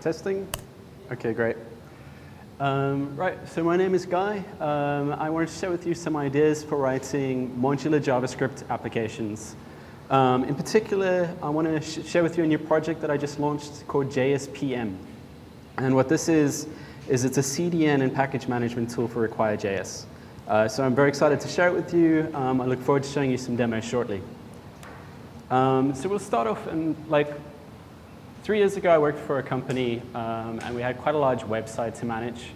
Testing? Okay, great. Right, so my name is Guy. I wanted to share with you some ideas for writing modular JavaScript applications. In particular, I want to share with you a new project that I just launched called JSPM. And what this is it's a CDN and package management tool for RequireJS. So I'm very excited to share it with you. I look forward to showing you some demos shortly. So we'll start off in 3 years ago, I worked for a company, and we had quite a large website to manage.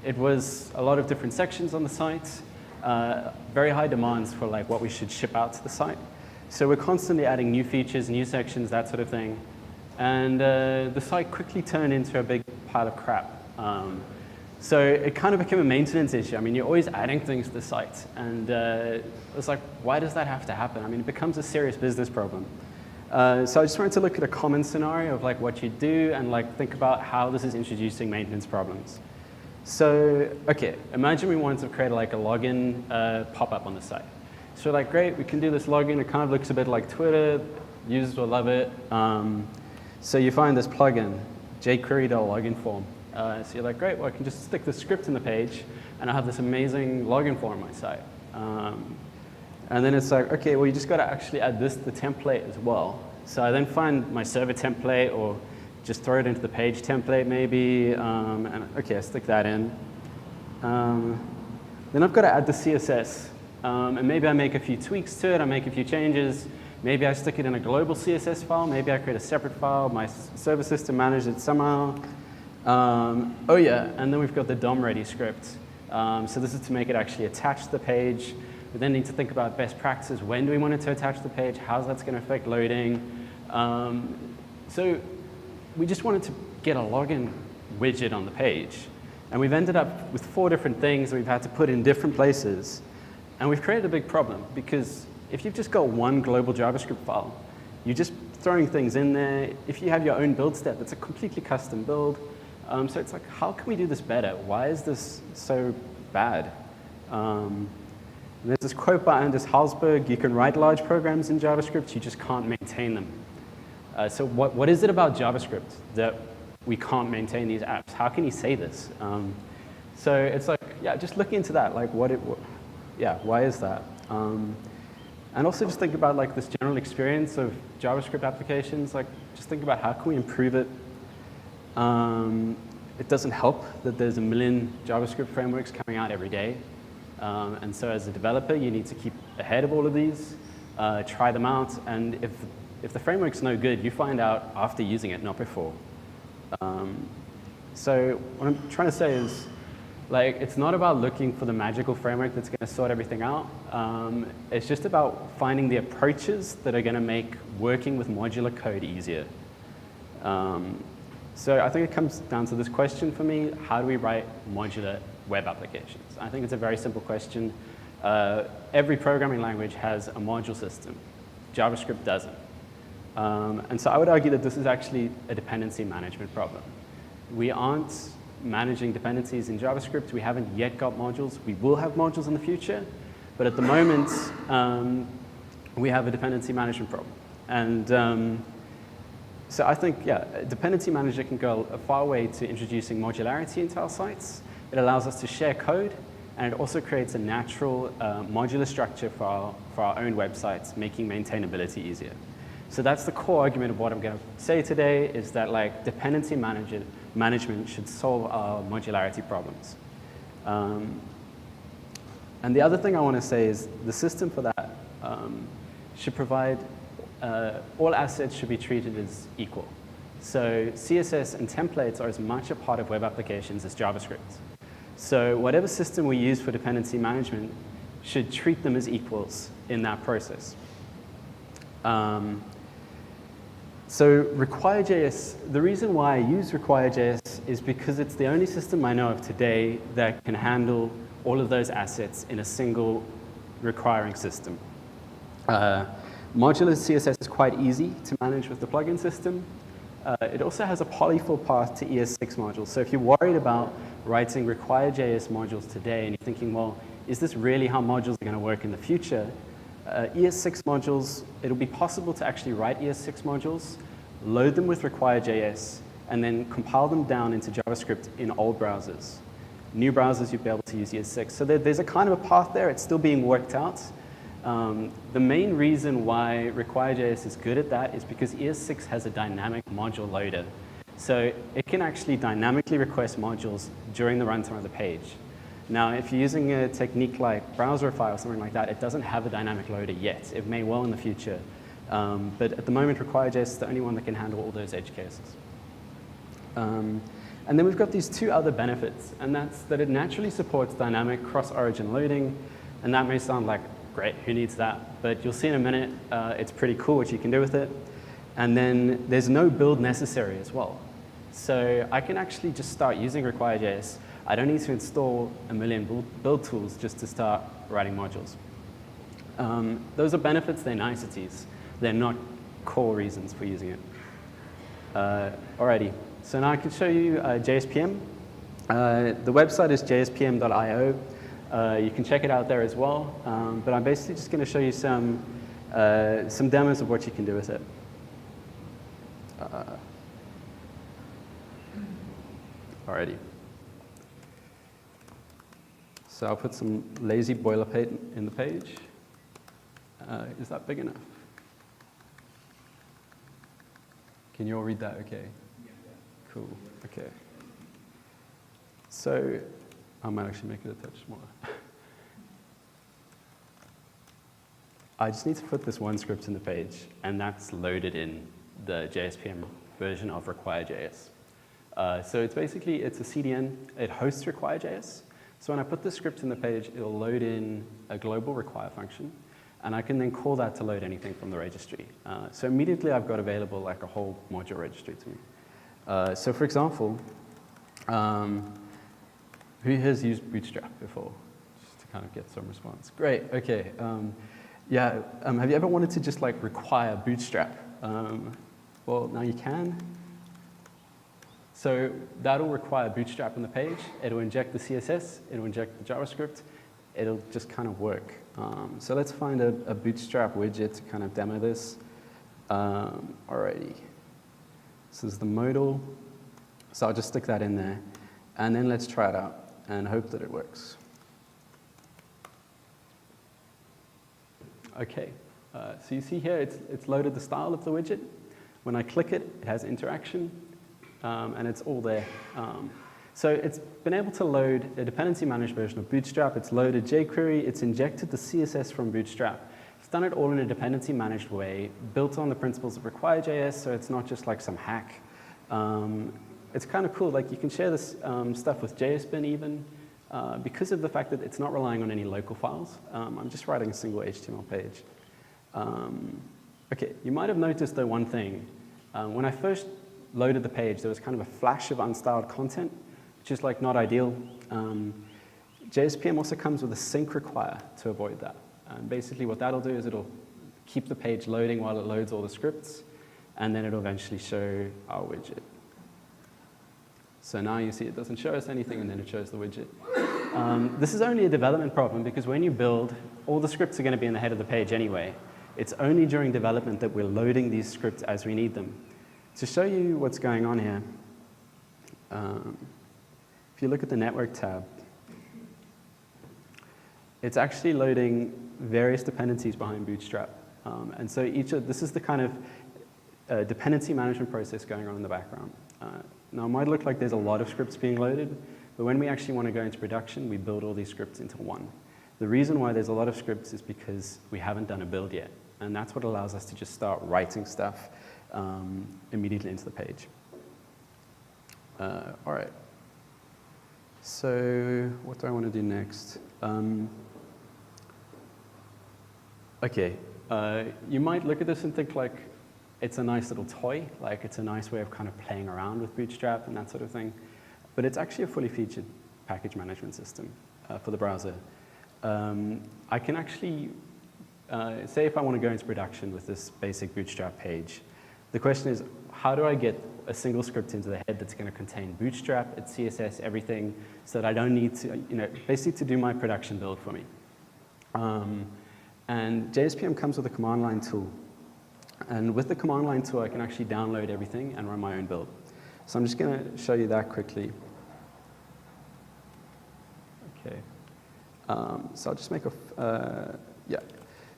It was a lot of different sections on the site, very high demands for what we should ship out to the site. So we're constantly adding new features, new sections, that sort of thing. And the site quickly turned into a big pile of crap. So it kind of became a maintenance issue. I mean, you're always adding things to the site. And it's like, why does that have to happen? I mean, it becomes a serious business problem. So I just wanted to look at a common scenario of like what you do and think about how this is introducing maintenance problems. So, okay, imagine we wanted to create a login pop-up on the site. So great, we can do this login. It kind of looks a bit like Twitter. Users will love it. So you find this plugin, jQuery.login form. So you're like, great, well, I can just stick the script in the page, and I'll have this amazing login form on my site. And then it's like, okay, well, you just got to actually add this to the template as well. So I then find my server template, or just throw it into the page template maybe. And okay, I stick that in. Then I've got to add the CSS. And maybe I make a few tweaks to it. I make a few changes. Maybe I stick it in a global CSS file. Maybe I create a separate file. My server system manages it somehow. Oh yeah, and then we've got the DOM-ready script. So this is to make it actually attach to the page. We then need to think about best practices. When do we want it to attach to the page? How's that going to affect loading? So we just wanted to get a login widget on the page. And we've ended up with 4 different things that we've had to put in different places. And we've created a big problem, because if you've just got one global JavaScript file, you're just throwing things in there. If you have your own build step, it's a completely custom build. So it's like, how can we do this better? Why is this so bad? There's this quote by Anders Hallsberg: you can write large programs in JavaScript, you just can't maintain them. So what is it about JavaScript that we can't maintain these apps? How can he say this? So it's like, yeah, just looking into that, why is that? And also just think about this general experience of JavaScript applications. Just think about how can we improve it. It doesn't help that there's a million JavaScript frameworks coming out every day. And so as a developer, you need to keep ahead of all of these, try them out, and if the framework's no good, you find out after using it, not before. So what I'm trying to say is, it's not about looking for the magical framework that's going to sort everything out. It's just about finding the approaches that are going to make working with modular code easier. So I think it comes down to this question for me: how do we write modular web applications? I think it's a very simple question. Every programming language has a module system. JavaScript doesn't. And so I would argue that this is actually a dependency management problem. We aren't managing dependencies in JavaScript. We haven't yet got modules. We will have modules in the future. But at the moment, we have a dependency management problem. And so I think, yeah, a dependency manager can go a far way to introducing modularity into our sites. It allows us to share code, and it also creates a natural modular structure for our own websites, making maintainability easier. So that's the core argument of what I'm going to say today, is that dependency management should solve our modularity problems. And the other thing I want to say is the system for that should provide all assets should be treated as equal. So CSS and templates are as much a part of web applications as JavaScript. So whatever system we use for dependency management should treat them as equals in that process. So RequireJS, the reason why I use RequireJS is because it's the only system I know of today that can handle all of those assets in a single requiring system. Modular CSS is quite easy to manage with the plugin system. It also has a polyfill path to ES6 modules. So if you're worried about writing RequireJS modules today and you're thinking, well, is this really how modules are going to work in the future? ES6 modules, it'll be possible to actually write ES6 modules, load them with RequireJS, and then compile them down into JavaScript in old browsers. New browsers, you'd be able to use ES6. So there's a kind of a path there. It's still being worked out. The main reason why RequireJS is good at that is because ES6 has a dynamic module loader. So it can actually dynamically request modules during the runtime of the page. Now, if you're using a technique like Browserify or something like that, it doesn't have a dynamic loader yet. It may well in the future. But at the moment, RequireJS is the only one that can handle all those edge cases. And then we've got these two other benefits, and that's that it naturally supports dynamic cross-origin loading, and that may sound like, great, who needs that? But you'll see in a minute, it's pretty cool what you can do with it. And then there's no build necessary as well. So I can actually just start using RequireJS. I don't need to install a million build tools just to start writing modules. Those are benefits, they're niceties. They're not core reasons for using it. Alrighty, so now I can show you JSPM. The website is jspm.io. You can check it out there as well. But I'm basically just going to show you some demos of what you can do with it. Alrighty. So I'll put some lazy boilerplate in the page. Is that big enough? Can you all read that okay? Yeah. Cool, okay. So I might actually make it a touch smaller. I just need to put this one script in the page, and that's loaded in the JSPM version of RequireJS. So it's basically, it's a CDN. It hosts RequireJS. So when I put the script in the page, it'll load in a global require function, and I can then call that to load anything from the registry. So immediately I've got available like a whole module registry to me. So for example, who has used Bootstrap before? Just to kind of get some response. Great, okay. Have you ever wanted to just like require Bootstrap? Well, now you can. So that'll require Bootstrap on the page. It'll inject the CSS, it'll inject the JavaScript, it'll just kind of work. So let's find a Bootstrap widget to kind of demo this. Alrighty. This is the modal. So I'll just stick that in there. And then let's try it out and hope that it works. Okay. So you see here, it's loaded the style of the widget. When I click it, it has interaction. And it's all there. So it's been able to load a dependency managed version of Bootstrap. It's loaded jQuery. It's injected the CSS from Bootstrap. It's done it all in a dependency managed way, built on the principles of RequireJS, so it's not just like some hack. It's kind of cool. Like you can share this stuff with JSBin even, because of the fact that it's not relying on any local files. I'm just writing a single HTML page. Okay, you might have noticed though one thing. When I first loaded the page, there was kind of a flash of unstyled content, which is like not ideal. JSPM also comes with a sync require to avoid that. And basically what that'll do is it'll keep the page loading while it loads all the scripts, and then it'll eventually show our widget. So now you see it doesn't show us anything, and then it shows the widget. This is only a development problem because when you build, all the scripts are going to be in the head of the page anyway. It's only during development that we're loading these scripts as we need them. To show you what's going on here, if you look at the network tab, it's actually loading various dependencies behind Bootstrap. And so this is the kind of dependency management process going on in the background. Now, it might look like there's a lot of scripts being loaded, but when we actually want to go into production, we build all these scripts into one. The reason why there's a lot of scripts is because we haven't done a build yet. And that's what allows us to just start writing stuff immediately into the page. All right. So what do I want to do next? Okay. You might look at this and think like it's a nice little toy, like it's a nice way of kind of playing around with Bootstrap and that sort of thing. But it's actually a fully featured package management system for the browser. I can actually, say if I want to go into production with this basic Bootstrap page, the question is, how do I get a single script into the head that's going to contain Bootstrap, its CSS, everything, so that I don't need to, basically to do my production build for me. And JSPM comes with a command line tool. And with the command line tool, I can actually download everything and run my own build. So I'm just going to show you that quickly. Okay. So I'll just make a, yeah.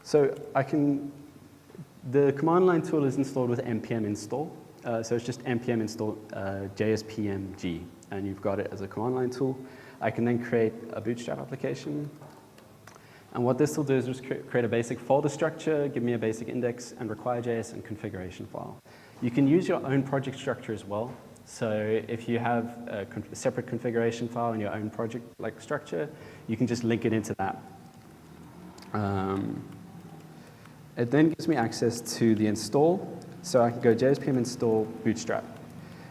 So the command line tool is installed with npm install. So it's just npm install jspmg, and you've got it as a command line tool. I can then create a Bootstrap application. And what this will do is just create a basic folder structure, give me a basic index, and RequireJS and configuration file. You can use your own project structure as well. So if you have a separate configuration file in your own project-like structure, you can just link it into that. It then gives me access to the install. So I can go jspm install Bootstrap.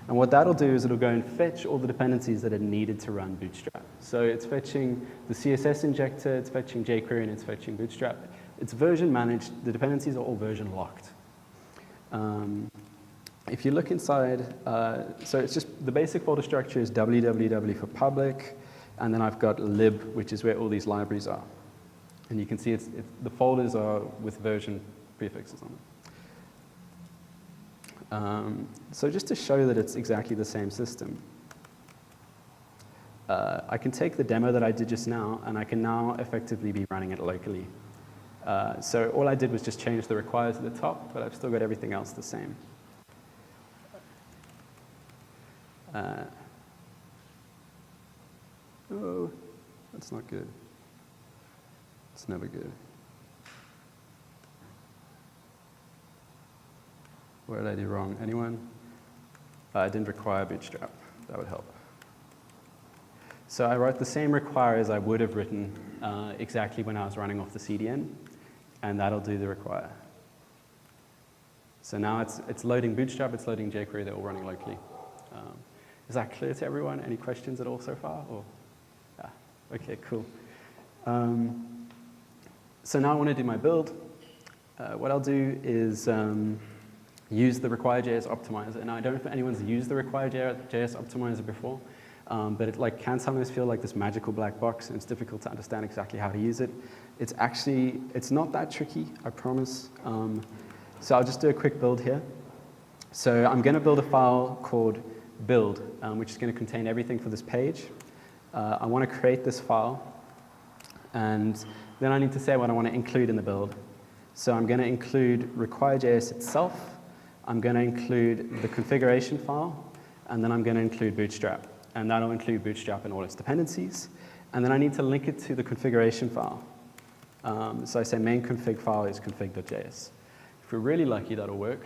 And what that'll do is it'll go and fetch all the dependencies that are needed to run Bootstrap. So it's fetching the CSS injector, it's fetching jQuery, and it's fetching Bootstrap. It's version managed. The dependencies are all version locked. If you look inside, so it's just the basic folder structure is www for public, and then I've got lib, which is where all these libraries are. And you can see the folders are with version prefixes on them. So just to show that it's exactly the same system, I can take the demo that I did just now, and I can now effectively be running it locally. So all I did was just change the requires at the top, but I've still got everything else the same. Oh, that's not good. It's never good. What did I do wrong? Anyone? I didn't require Bootstrap. That would help. So I wrote the same require as I would have written exactly when I was running off the CDN, and that'll do the require. So now it's loading Bootstrap, it's loading jQuery, they're all running locally. Is that clear to everyone? Any questions at all so far? Or? Yeah. Okay, cool. So now I want to do my build. What I'll do is use the RequireJS optimizer. And I don't know if anyone's used the RequireJS optimizer before, but it can sometimes feel like this magical black box, and it's difficult to understand exactly how to use it. It's not that tricky, I promise. So I'll just do a quick build here. So I'm going to build a file called build, which is going to contain everything for this page. I want to create this file, and then I need to say what I want to include in the build. So I'm going to include RequireJS itself, I'm going to include the configuration file, and then I'm going to include Bootstrap. And that'll include Bootstrap and all its dependencies. And then I need to link it to the configuration file. So I say main config file is config.js. If we're really lucky, that'll work.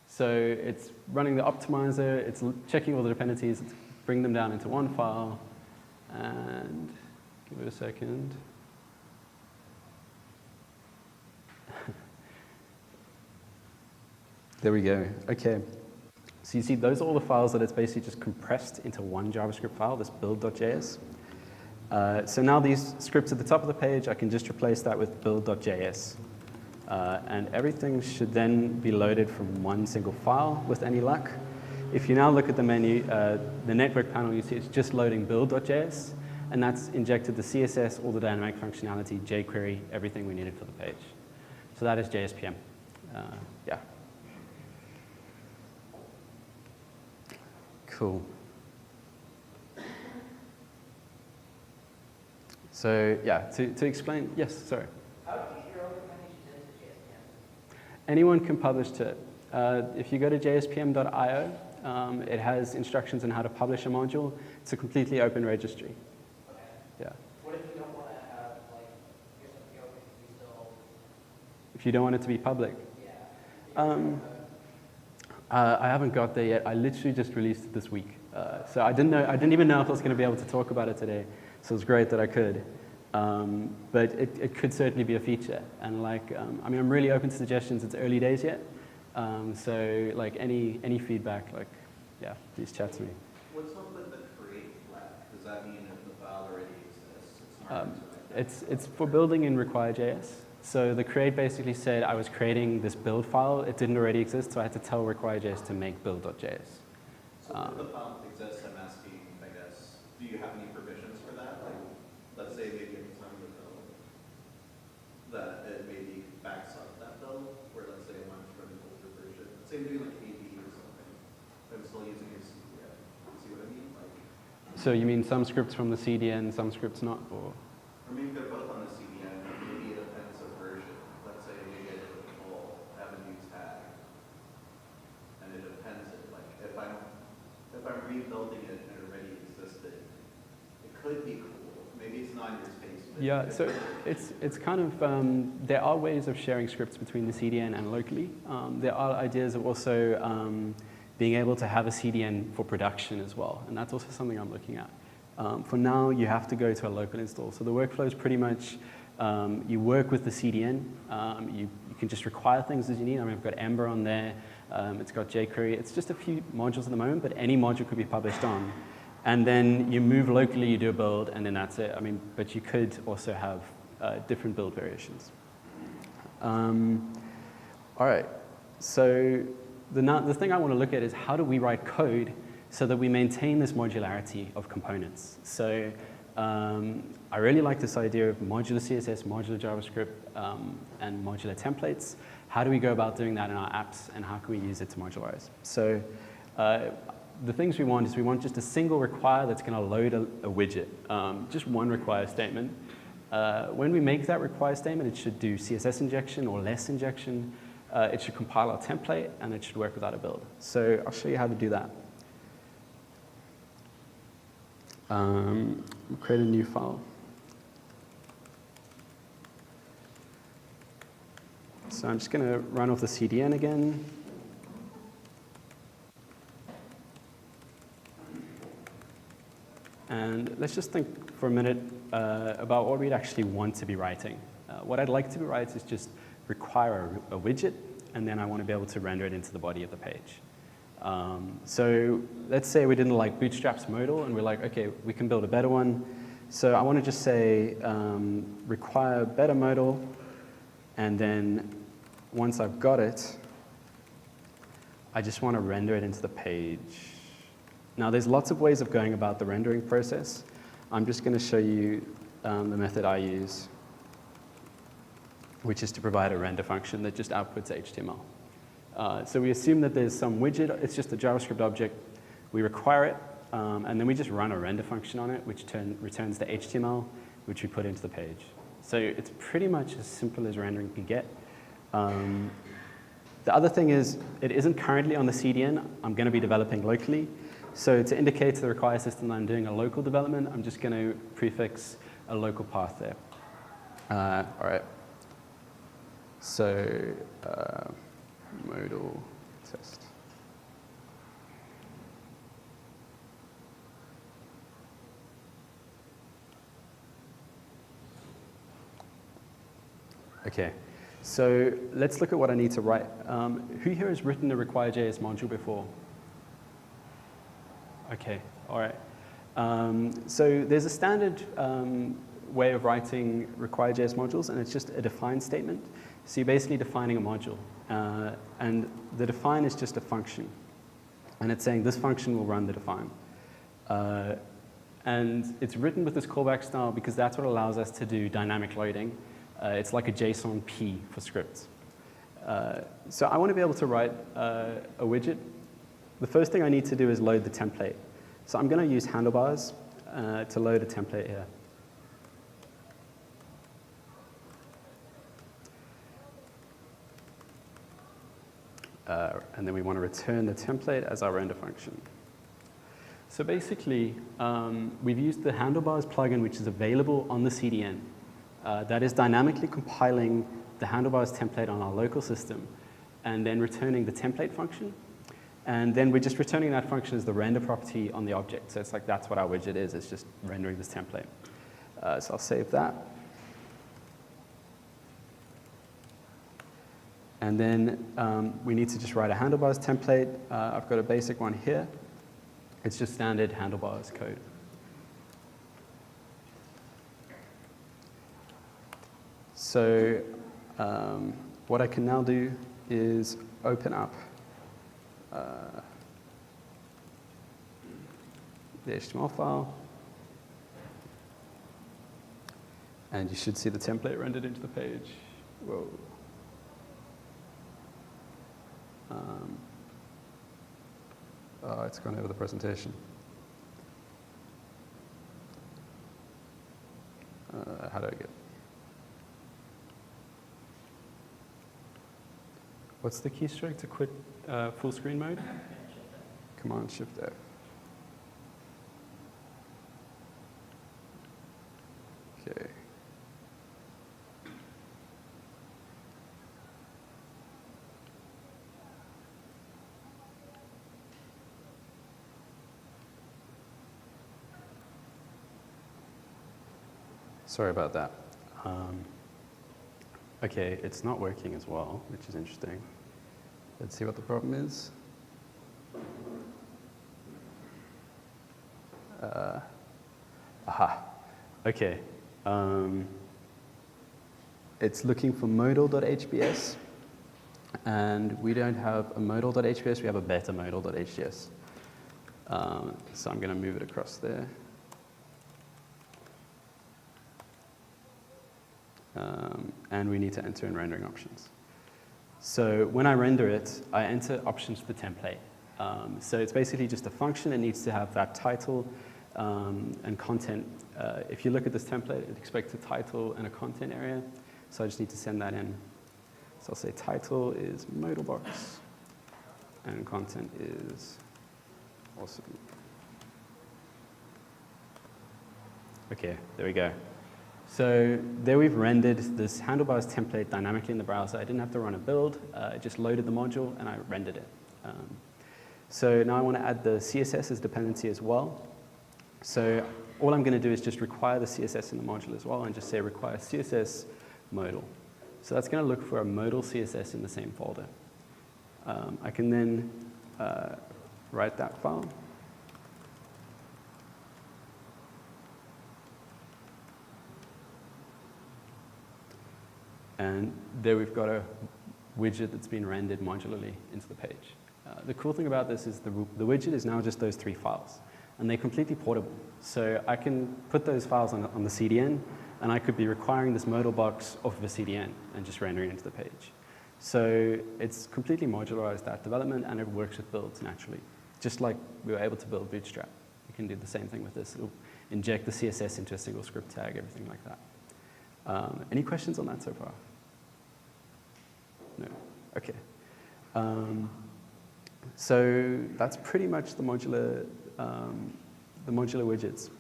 So it's running the optimizer, it's checking all the dependencies, it's bringing them down into one file, and give it a second. There we go. Okay. So you see, those are all the files that it's basically just compressed into one JavaScript file, this build.js. So now these scripts at the top of the page, I can just replace that with build.js. And everything should then be loaded from one single file with any luck. If you now look at the menu, the network panel, you see it's just loading build.js, and that's injected the CSS, all the dynamic functionality, jQuery, everything we needed for the page. So that is JSPM. Yeah. Cool. So yeah, to explain, yes, sorry. How do you get your own documentation into JSPM? Anyone can publish to it. If you go to jspm.io, it has instructions on how to publish a module. It's a completely open registry. Okay. Yeah. What if you don't want to have, like, your something open to be still? If you don't want it to be public. Yeah. I haven't got there yet. I literally just released it this week. So I didn't even know if I was going to be able to talk about it today. So it's great that I could. But it could certainly be a feature. And I mean, I'm really open to suggestions. It's early days yet. So any feedback, yeah, please chat to me. What's up with the create flag? Does that mean if the file already exists, It's for building in RequireJS. So the create basically said I was creating this build file. It didn't already exist, so I had to tell RequireJS to make build.js. So if the file exists, I'm asking, I guess, do you have any provisions for that? Let's say maybe at the time of the build, that it maybe backs up that. say I'm doing like AD or something, but I'm still using your CDN. See what I mean? Like, So you mean some scripts from the CDN, some scripts not, or? or maybe they're both on the CDN, but maybe it depends on version. Let's say maybe I did a pull, have a new tag, and it appends it. Like if I'm rebuilding it and it already existed, it could be cool. Maybe it's not in your space. But Yeah, so it's kind of, there are ways of sharing scripts between the CDN and locally. There are ideas of also being able to have a CDN for production as well, and that's also something I'm looking at. For now, you have to go to a local install. So the workflow is pretty much, you work with the CDN, you can just require things as you need. I mean, I've got Ember on there, it's got jQuery. It's just a few modules at the moment, but any module could be published on. And then you move locally, you do a build, and then that's it. I mean, but you could also have different build variations. All right, so the thing I want to look at is how do we write code so that we maintain this modularity of components. So I really like this idea of modular CSS, modular JavaScript, and modular templates. How do we go about doing that in our apps, and how can we use it to modularize? So the things we want is we want just a single require that's going to load a widget, just one require statement. When we make that require statement, it should do CSS injection or less injection. It should compile our template, and it should work without a build. So I'll show you how to do that. Create a new file. So I'm just going to run off the CDN again. And let's just think for a minute about what we'd actually want to be writing. What I'd like to be writing is just require a widget, and then I want to be able to render it into the body of the page. So let's say we didn't like Bootstrap's modal, and we're like, okay, we can build a better one. So I want to just say require better modal, and then once I've got it, I just want to render it into the page. Now, there's lots of ways of going about the rendering process. I'm just going to show you the method I use, which is to provide a render function that just outputs HTML. So we assume that there's some widget. It's just a JavaScript object. We require it, and then we just run a render function on it, which returns the HTML, which we put into the page. So it's pretty much as simple as rendering can get. The other thing is, it isn't currently on the CDN. I'm going to be developing locally. So to indicate to the require system that I'm doing a local development, I'm just going to prefix a local path there. All right. So modal test. Okay. So let's look at what I need to write. Who here has written the RequireJS module before? Okay, all right. So there's a standard way of writing RequireJS modules, and it's just a define statement. So you're basically defining a module. And the define is just a function. And it's saying this function will run the define. And it's written with this callback style because that's what allows us to do dynamic loading. It's like a JSON P for scripts. So I want to be able to write a widget. The first thing I need to do is load the template. So I'm going to use handlebars to load a template here. And then we want to return the template as our render function. So basically, we've used the handlebars plugin, which is available on the CDN. That is dynamically compiling the handlebars template on our local system and then returning the template function. And then we're just returning that function as the render property on the object. So it's like that's what our widget is. It's just rendering this template. So I'll save that. And then we need to just write a handlebars template. I've got a basic one here. It's just standard handlebars code. So what I can now do is open up the HTML file. And you should see the template rendered into the page. Whoa. Oh, it's gone over the presentation. How do I get? What's the keystroke to quit full screen mode? Command-Shift-F. Okay. Sorry about that. Okay, it's not working as well, which is interesting. Let's see what the problem is. Aha. Okay. It's looking for modal.hbs, and we don't have a modal.hbs, we have a better modal.hbs. So I'm going to move it across there. And we need to enter in rendering options. So when I render it, I enter options for the template. So it's basically just a function. It needs to have that title and content. If you look at this template, it expects a title and a content area. So I just need to send that in. So I'll say title is modal box, and content is awesome. Okay, there we go. So there we've rendered this handlebars template dynamically in the browser. I didn't have to run a build. I just loaded the module and I rendered it. So now I want to add the CSS as dependency as well. So all I'm going to do is just require the CSS in the module as well and just say require CSS modal. So that's going to look for a modal CSS in the same folder. I can then write that file. And there we've got a widget that's been rendered modularly into the page. The cool thing about this is the widget is now just those 3 files, and they're completely portable. So I can put those files on the CDN, and I could be requiring this modal box off of a CDN and just rendering it into the page. So it's completely modularized that development, and it works with builds naturally. Just like we were able to build Bootstrap. You can do the same thing with this. It'll inject the CSS into a single script tag, everything like that. Any questions on that so far? No? Okay. So that's pretty much the modular widgets.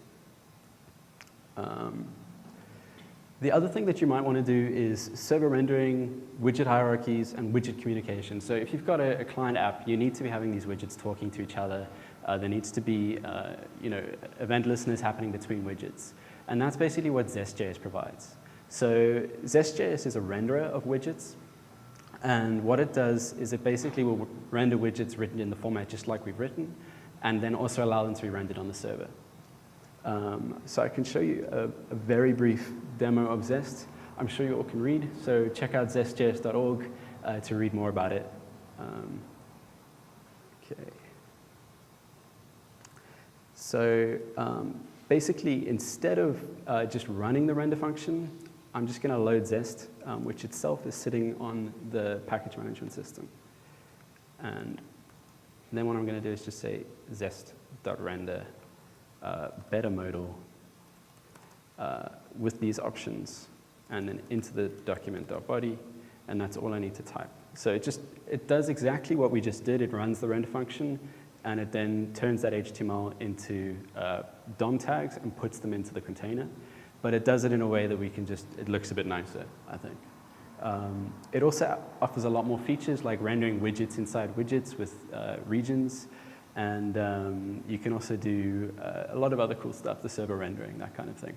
The other thing that you might want to do is server rendering, widget hierarchies, and widget communication. So if you've got a client app, you need to be having these widgets talking to each other. There needs to be event listeners happening between widgets. And that's basically what ZestJS provides. So ZestJS is a renderer of widgets. And what it does is it basically will render widgets written in the format just like we've written, and then also allow them to be rendered on the server. So I can show you a very brief demo of Zest. I'm sure you all can read, so check out zestjs.org to read more about it. Okay. So basically, instead of just running the render function, I'm just going to load Zest, which itself is sitting on the package management system. And then what I'm going to do is just say zest.render better modal with these options, and then into the document.body, and that's all I need to type. So it does exactly what we just did. It runs the render function, and it then turns that HTML into DOM tags and puts them into the container. But it does it in a way that we can it looks a bit nicer, I think. It also offers a lot more features, like rendering widgets inside widgets with regions. And you can also do a lot of other cool stuff, the server rendering, that kind of thing.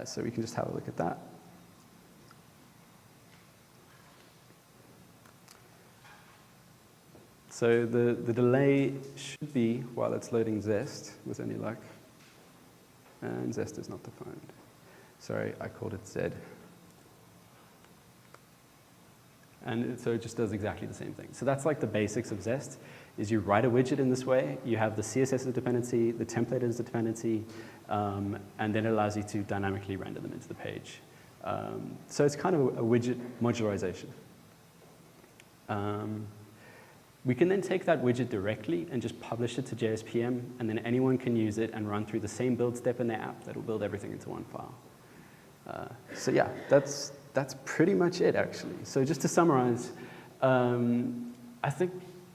So we can just have a look at that. So the delay should be while it's loading Zest, with any luck. And Zest is not defined. Sorry, I called it Z. And so it just does exactly the same thing. So that's like the basics of Zest, is you write a widget in this way, you have the CSS as a dependency, the template as a dependency, and then it allows you to dynamically render them into the page. So it's kind of a widget modularization. We can then take that widget directly and just publish it to JSPM, and then anyone can use it and run through the same build step in their app that will build everything into one file. So yeah, that's pretty much it, actually. So just to summarize, I think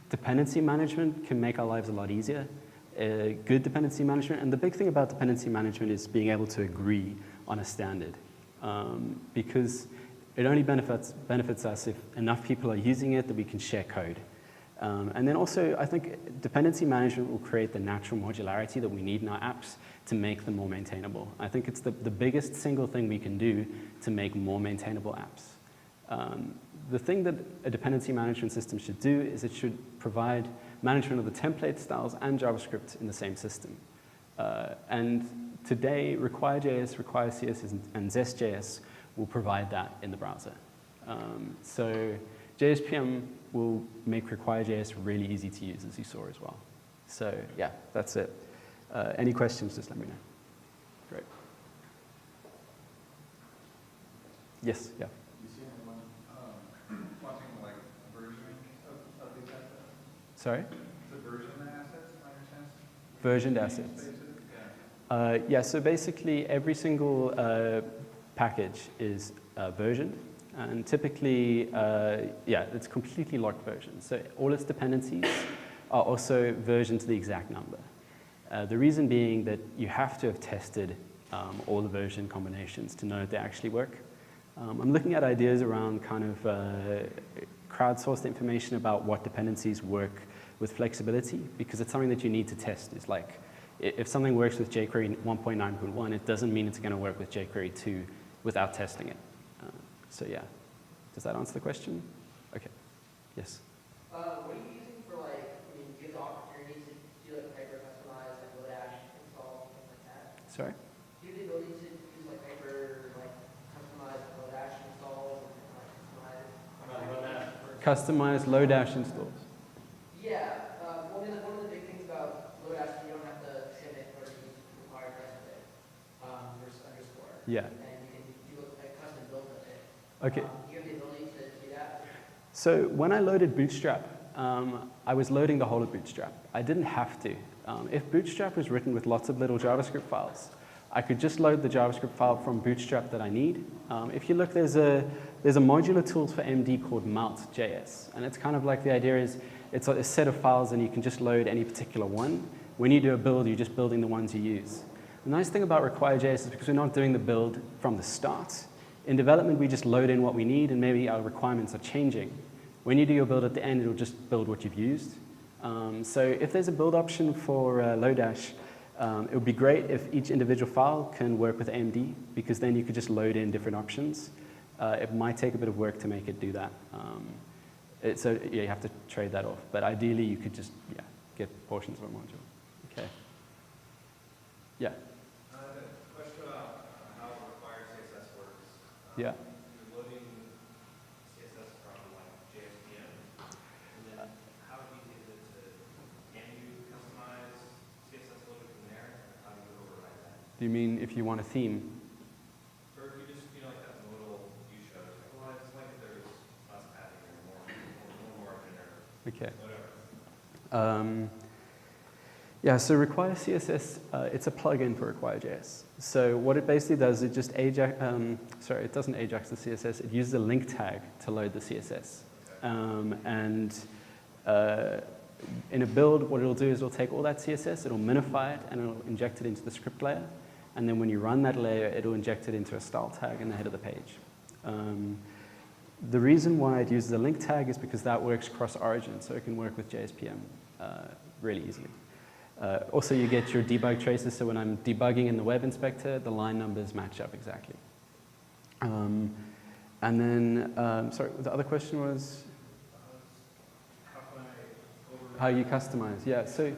dependency management can make our lives a lot easier. Good dependency management, and the big thing about dependency management is being able to agree on a standard, because it only benefits us if enough people are using it that we can share code. And then also, I think dependency management will create the natural modularity that we need in our apps to make them more maintainable. I think it's the biggest single thing we can do to make more maintainable apps. The thing that a dependency management system should do is it should provide management of the template styles and JavaScript in the same system. And today, RequireJS, RequireCSS, and ZestJS will provide that in the browser. So JSPM will make RequireJS really easy to use, as you saw as well. So yeah, that's it. Any questions, just let me know. Great. Yes, yeah. You see anyone wanting like versioning of these assets? Sorry? To version the assets, by any chance? Versioned assets. Yeah, so basically every single package is versioned. And typically, yeah, it's completely locked version. So all its dependencies are also versioned to the exact number. The reason being that you have to have tested all the version combinations to know if they actually work. I'm looking at ideas around kind of crowdsourced information about what dependencies work with flexibility, because it's something that you need to test. It's like, if something works with jQuery 1.9.1, it doesn't mean it's going to work with jQuery 2 without testing it. So yeah, does that answer the question? Okay, yes. What are you using for like, I mean, do you have the opportunity to do like hyper customize, like Lodash install, things like that? Sorry? Do you have the ability to use like hyper, like customize Lodash installs and like Customize Lodash installs. Yeah, well, I mean, like, one of the big things about Lodash is you don't have to send it or use RequireJS versus underscore. Yeah. Okay. Do you have the ability to do that? So when I loaded Bootstrap, I was loading the whole of Bootstrap. I didn't have to. If Bootstrap was written with lots of little JavaScript files, I could just load the JavaScript file from Bootstrap that I need. If you look, there's a Modular Tools for AMD called Mount.js. And it's kind of like the idea is it's a set of files and you can just load any particular one. When you do a build, you're just building the ones you use. The nice thing about RequireJS is because we're not doing the build from the start. In development, we just load in what we need, and maybe our requirements are changing. When you do your build at the end, it'll just build what you've used. So if there's a build option for Lodash, it would be great if each individual file can work with AMD, because then you could just load in different options. It might take a bit of work to make it do that. So yeah, you have to trade that off. But ideally, you could just get portions of a module. Okay. Yeah. Question about how RequireCSS works. Yeah. You're loading CSS from like JSPM, and then how easy is it to, can you customize CSS loaded from there, and how do you override that? Do you mean if you want a theme? Or if you just, like that modal you showed, like, well, it's like if there's less padding or more margin or Okay. whatever. Yeah, so RequireCSS, it's a plugin for RequireJS. So what it basically does, it just it doesn't Ajax the CSS, it uses a link tag to load the CSS. In a build, what it'll do is it'll take all that CSS, it'll minify it, and it'll inject it into the script layer. And then when you run that layer, it'll inject it into a style tag in the head of the page. The reason why it uses a link tag is because that works cross-origin, so it can work with JSPM really easily. Also, you get your debug traces, so when I'm debugging in the web inspector, the line numbers match up exactly. And then, sorry, the other question was? How you customize, yeah. So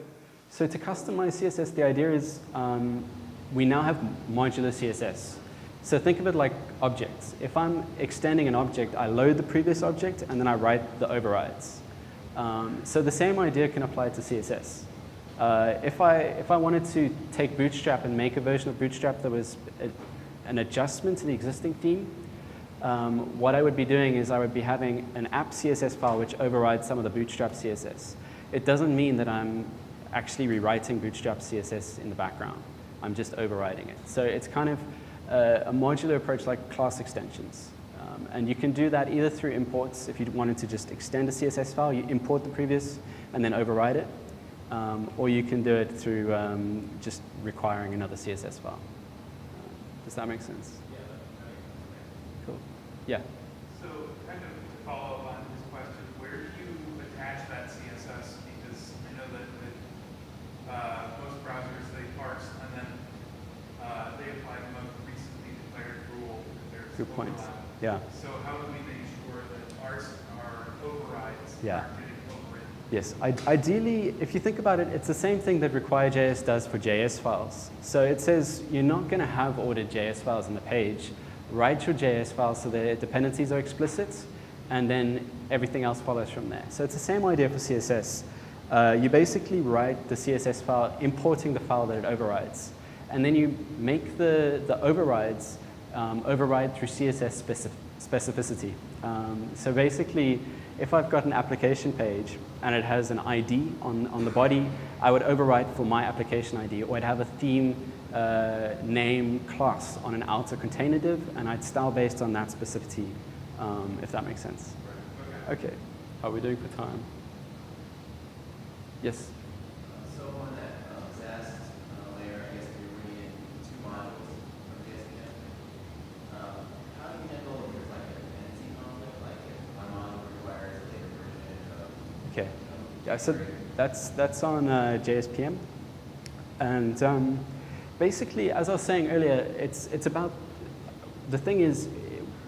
to customize CSS, the idea is we now have modular CSS. So think of it like objects. If I'm extending an object, I load the previous object, and then I write the overrides. So the same idea can apply to CSS. If I wanted to take Bootstrap and make a version of Bootstrap that was an adjustment to the existing theme, what I would be doing is I would be having an app CSS file which overrides some of the Bootstrap CSS. It doesn't mean that I'm actually rewriting Bootstrap CSS in the background. I'm just overriding it. So it's kind of a modular approach like class extensions. And you can do that either through imports. If you wanted to just extend a CSS file, you import the previous and then override it. Or you can do it through just requiring another CSS file. Does that make sense? Yeah, that makes sense. Cool. Yeah. So kind of to follow up on his question, where do you attach that CSS? Because I know that most browsers, they parse and then they apply the most recently declared rule if there's Good point. overlap. Yeah. So how do we make sure that our overrides Yeah. aren't getting overridden? Yes, ideally, if you think about it, it's the same thing that RequireJS does for JS files. So it says you're not going to have ordered JS files on the page. Write your JS files so the dependencies are explicit, and then everything else follows from there. So it's the same idea for CSS. You basically write the CSS file, importing the file that it overrides. And then you make the overrides override through CSS specificity. So basically, if I've got an application page and it has an ID on the body, I would override for my application ID, or I'd have a theme name class on an outer container div, and I'd style based on that specificity, if that makes sense. Okay, how are we doing for time? Yes? So on that Zest layer, I guess you're bringing in 2 modules from JSPM. How do you handle if there's like a dependency conflict, like if one module requires a later version of Okay. Yeah, so that's on JSPM. And basically, as I was saying earlier, it's about, the thing is,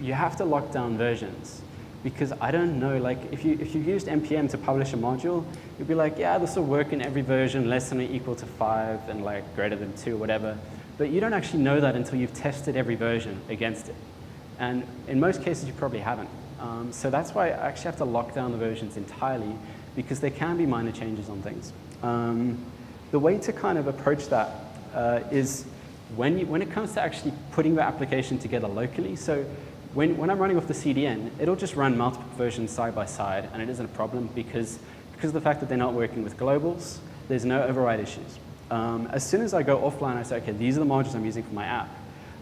you have to lock down versions. Because I don't know, like if you used npm to publish a module, you'd be like, yeah, this will work in every version less than or equal to 5 and like greater than 2, whatever. But you don't actually know that until you've tested every version against it. And in most cases, you probably haven't. So that's why I actually have to lock down the versions entirely, because there can be minor changes on things. The way to kind of approach that is when it comes to actually putting your application together locally. So when I'm running off the CDN, it'll just run multiple versions side by side, and it isn't a problem because of the fact that they're not working with globals, there's no override issues. As soon as I go offline, I say, okay, these are the modules I'm using for my app.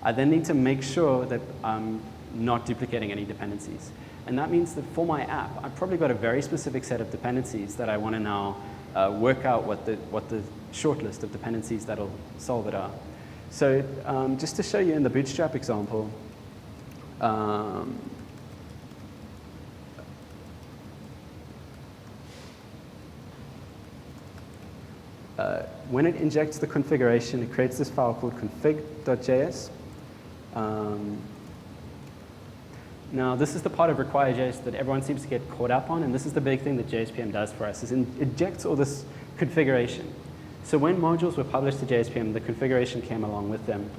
I then need to make sure that I'm not duplicating any dependencies. And that means that for my app, I've probably got a very specific set of dependencies that I want to now work out what the short list of dependencies that'll solve it are. So just to show you in the Bootstrap example, when it injects the configuration, it creates this file called config.js. Now, this is the part of RequireJS that everyone seems to get caught up on, and this is the big thing that JSPM does for us, is it injects all this configuration. So when modules were published to JSPM, the configuration came along with them.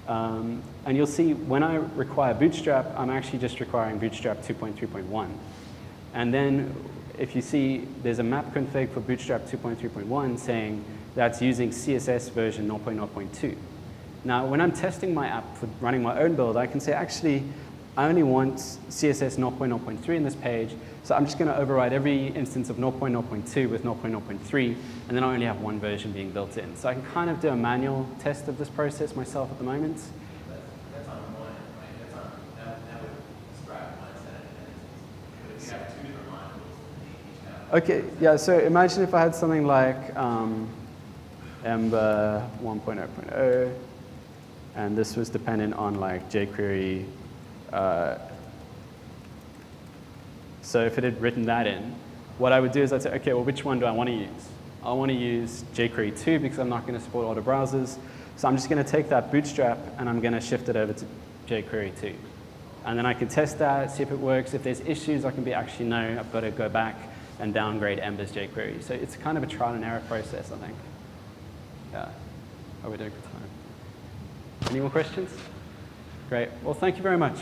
And you'll see when I require Bootstrap, I'm actually just requiring Bootstrap 2.3.1. And then if you see, there's a map config for Bootstrap 2.3.1 saying that's using CSS version 0.0.2. Now, when I'm testing my app for running my own build, I can say, actually, I only want CSS 0.0.3 in this page, so I'm just going to override every instance of 0.0.2 with 0.0.3, and then I only have one version being built in. So I can kind of do a manual test of this process myself at the moment. That's on one, right? That's on, that would describe one set of dependencies. But if you have 2 different modules, then they each have. Okay, yeah, so imagine if I had something like Ember 1.0.0, and this was dependent on like jQuery. So if it had written that in, what I would do is I'd say, okay, well, which one do I want to use? I want to use jQuery 2 because I'm not going to support auto browsers. So I'm just going to take that Bootstrap and I'm going to shift it over to jQuery 2. And then I can test that, see if it works. If there's issues, I can be, actually, no, I've got to go back and downgrade Ember's jQuery. So it's kind of a trial and error process, I think. Yeah. How are we doing for time? Any more questions? Great. Well, thank you very much.